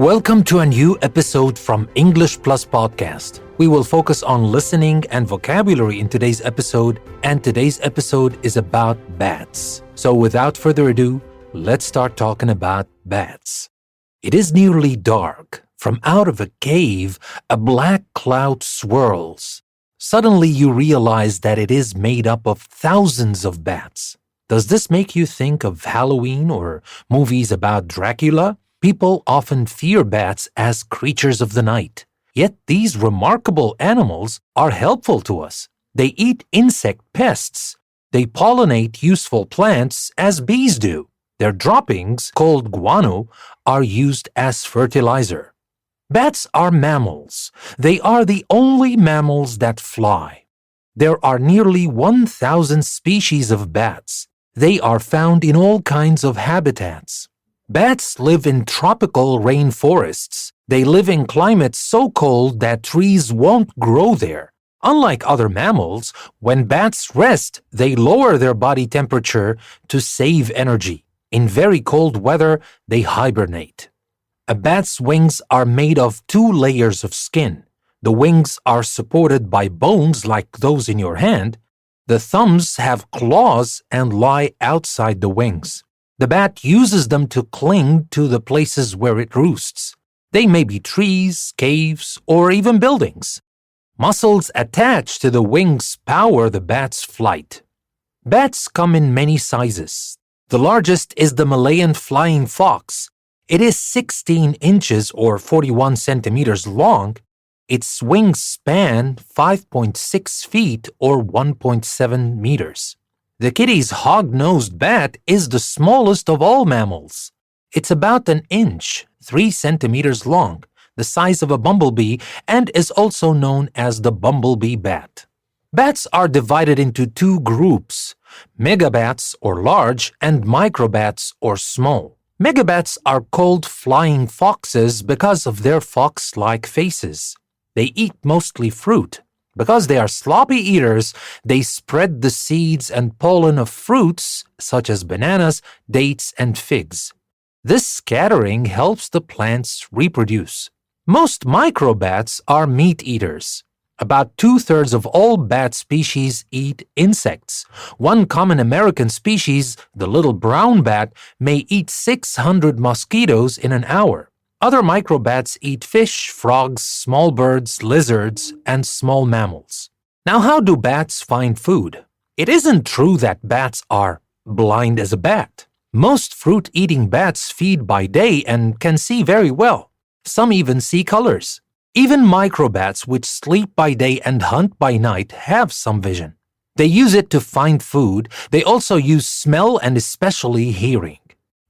Welcome to a new episode from English Plus Podcast. We will focus on listening and vocabulary in today's episode, and today's episode is about bats. So without further ado, let's start talking about bats. It is nearly dark. From out of a cave, a black cloud swirls. Suddenly you realize that it is made up of thousands of bats. Does this make you think of Halloween or movies about Dracula? People often fear bats as creatures of the night. Yet these remarkable animals are helpful to us. They eat insect pests. They pollinate useful plants as bees do. Their droppings, called guano, are used as fertilizer. Bats are mammals. They are the only mammals that fly. There are nearly 1,000 species of bats. They are found in all kinds of habitats. Bats live in tropical rainforests. They live in climates so cold that trees won't grow there. Unlike other mammals, when bats rest, they lower their body temperature to save energy. In very cold weather, they hibernate. A bat's wings are made of 2 layers of skin. The wings are supported by bones like those in your hand. The thumbs have claws and lie outside the wings. The bat uses them to cling to the places where it roosts. They may be trees, caves, or even buildings. Muscles attached to the wings power the bat's flight. Bats come in many sizes. The largest is the Malayan flying fox. It is 16 inches or 41 centimeters long. Its wings span 5.6 feet or 1.7 meters. The Kitti's hog-nosed bat is the smallest of all mammals. It's about an inch, 3 centimeters long, the size of a bumblebee, and is also known as the bumblebee bat. Bats are divided into 2 groups, megabats or large and microbats or small. Megabats are called flying foxes because of their fox-like faces. They eat mostly fruit. Because they are sloppy eaters, they spread the seeds and pollen of fruits such as bananas, dates, and figs. This scattering helps the plants reproduce. Most microbats are meat eaters. About 2/3 of all bat species eat insects. One common American species, the little brown bat, may eat 600 mosquitoes in an hour. Other microbats eat fish, frogs, small birds, lizards, and small mammals. Now, how do bats find food? It isn't true that bats are blind as a bat. Most fruit-eating bats feed by day and can see very well. Some even see colors. Even microbats, which sleep by day and hunt by night, have some vision. They use it to find food. They also use smell and especially hearing.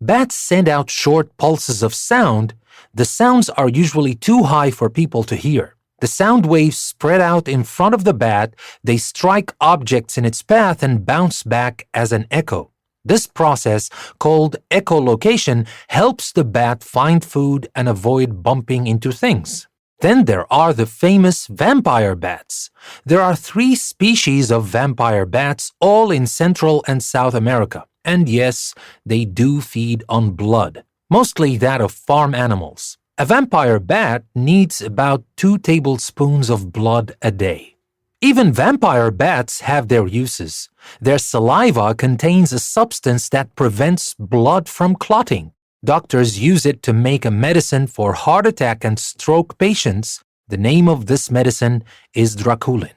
Bats send out short pulses of sound. The sounds are usually too high for people to hear. The sound waves spread out in front of the bat. They strike objects in its path and bounce back as an echo. This process, called echolocation, helps the bat find food and avoid bumping into things. Then there are the famous vampire bats. There are 3 species of vampire bats, all in Central and South America. And yes, they do feed on blood, mostly that of farm animals. A vampire bat needs about 2 tablespoons of blood a day. Even vampire bats have their uses. Their saliva contains a substance that prevents blood from clotting. Doctors use it to make a medicine for heart attack and stroke patients. The name of this medicine is Draculin.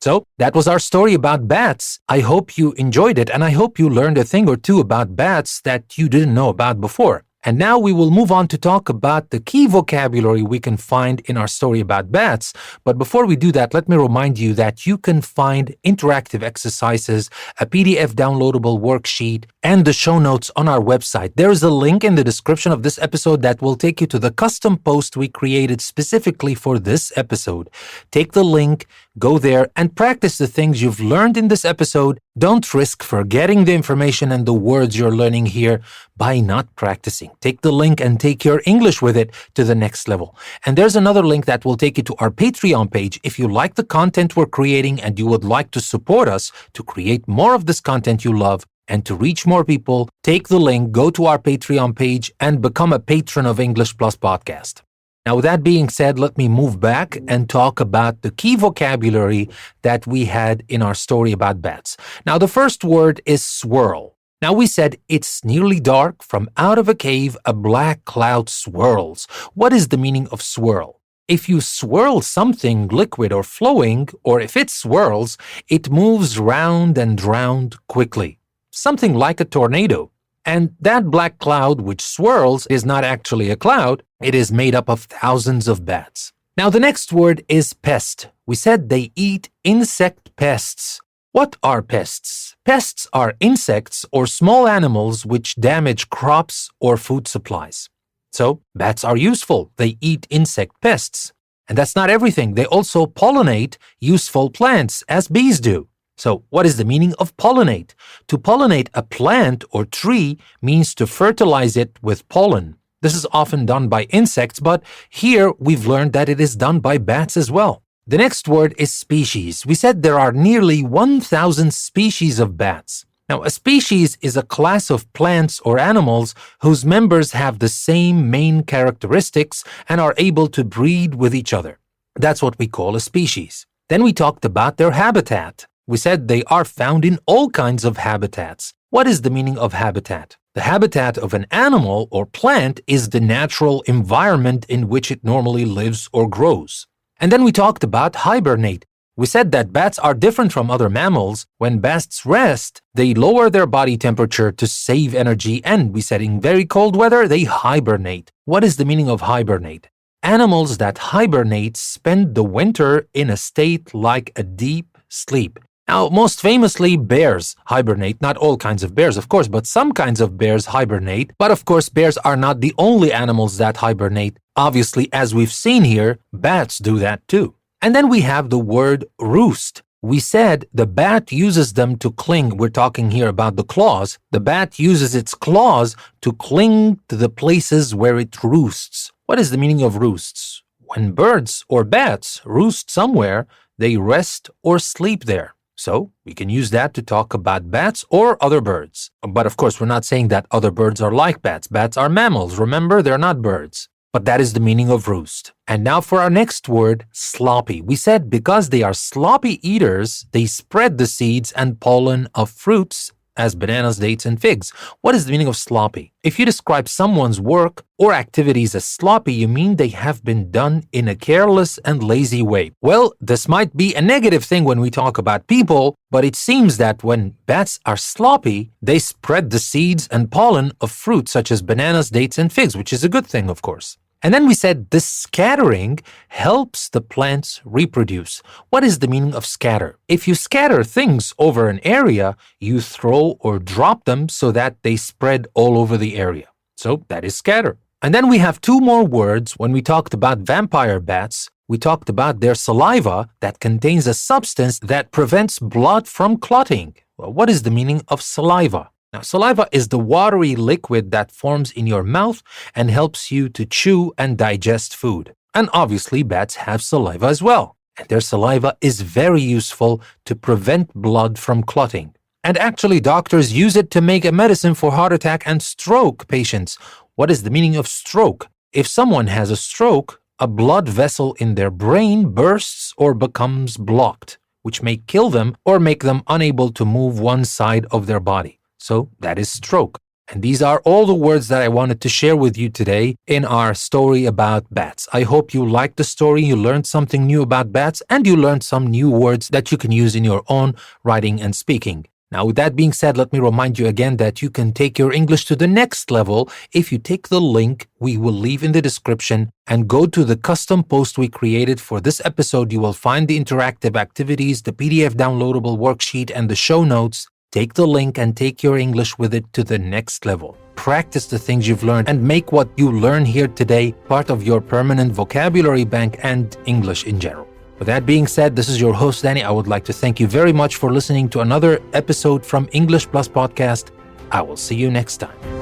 So, that was our story about bats. I hope you enjoyed it, and I hope you learned a thing or two about bats that you didn't know about before. And now we will move on to talk about the key vocabulary we can find in our story about bats. But before we do that, let me remind you that you can find interactive exercises, a PDF downloadable worksheet, and the show notes on our website. There is a link in the description of this episode that will take you to the custom post we created specifically for this episode. Take the link, go there, and practice the things you've learned in this episode. Don't risk forgetting the information and the words you're learning here by not practicing. Take the link and take your English with it to the next level. And there's another link that will take you to our Patreon page. If you like the content we're creating and you would like to support us to create more of this content you love, And to reach more people, take the link, go to our Patreon page, and become a patron of English Plus Podcast. Now, with that being said, let me move back and talk about the key vocabulary that we had in our story about bats. Now, the first word is swirl. Now, we said it's nearly dark. From out of a cave, a black cloud swirls. What is the meaning of swirl? If you swirl something liquid or flowing, or if it swirls, it moves round and round quickly. Something like a tornado. And that black cloud which swirls is not actually a cloud, it is made up of thousands of bats. Now the next word is pest. We said they eat insect pests. What are pests? Pests are insects or small animals which damage crops or food supplies. So bats are useful. They eat insect pests. And that's not everything. They also pollinate useful plants as bees do. So, what is the meaning of pollinate? To pollinate a plant or tree means to fertilize it with pollen. This is often done by insects, but here we've learned that it is done by bats as well. The next word is species. We said there are nearly 1,000 species of bats. Now, a species is a class of plants or animals whose members have the same main characteristics and are able to breed with each other. That's what we call a species. Then we talked about their habitat. We said they are found in all kinds of habitats. What is the meaning of habitat? The habitat of an animal or plant is the natural environment in which it normally lives or grows. And then we talked about hibernate. We said that bats are different from other mammals. When bats rest, they lower their body temperature to save energy, and we said in very cold weather, they hibernate. What is the meaning of hibernate? Animals that hibernate spend the winter in a state like a deep sleep. Now, most famously, bears hibernate. Not all kinds of bears, of course, but some kinds of bears hibernate. But of course, bears are not the only animals that hibernate. Obviously, as we've seen here, bats do that too. And then we have the word roost. We said the bat uses them to cling. We're talking here about the claws. The bat uses its claws to cling to the places where it roosts. What is the meaning of roosts? When birds or bats roost somewhere, they rest or sleep there. So we can use that to talk about bats or other birds. But of course, we're not saying that other birds are like bats. Bats are mammals. Remember, they're not birds. But that is the meaning of roost. And now for our next word, sloppy. We said because they are sloppy eaters, they spread the seeds and pollen of fruits as bananas, dates, and figs. What is the meaning of sloppy? If you describe someone's work or activities as sloppy, you mean they have been done in a careless and lazy way. Well, this might be a negative thing when we talk about people, but it seems that when bats are sloppy, they spread the seeds and pollen of fruits such as bananas, dates, and figs, which is a good thing, of course. And then we said this scattering helps the plants reproduce. What is the meaning of scatter? If you scatter things over an area, you throw or drop them so that they spread all over the area. So that is scatter. And then we have two more words. When we talked about vampire bats, we talked about their saliva that contains a substance that prevents blood from clotting. Well, what is the meaning of saliva? Now, saliva is the watery liquid that forms in your mouth and helps you to chew and digest food. And obviously, bats have saliva as well. And their saliva is very useful to prevent blood from clotting. And actually, doctors use it to make a medicine for heart attack and stroke patients. What is the meaning of stroke? If someone has a stroke, a blood vessel in their brain bursts or becomes blocked, which may kill them or make them unable to move one side of their body. So that is stroke. And these are all the words that I wanted to share with you today in our story about bats. I hope you liked the story, you learned something new about bats, and you learned some new words that you can use in your own writing and speaking. Now, with that being said, let me remind you again that you can take your English to the next level if you take the link we will leave in the description and go to the custom post we created for this episode. You will find the interactive activities, the PDF downloadable worksheet, and the show notes. Take the link and take your English with it to the next level. Practice the things you've learned and make what you learn here today part of your permanent vocabulary bank and English in general. With that being said, this is your host, Danny. I would like to thank you very much for listening to another episode from English Plus Podcast. I will see you next time.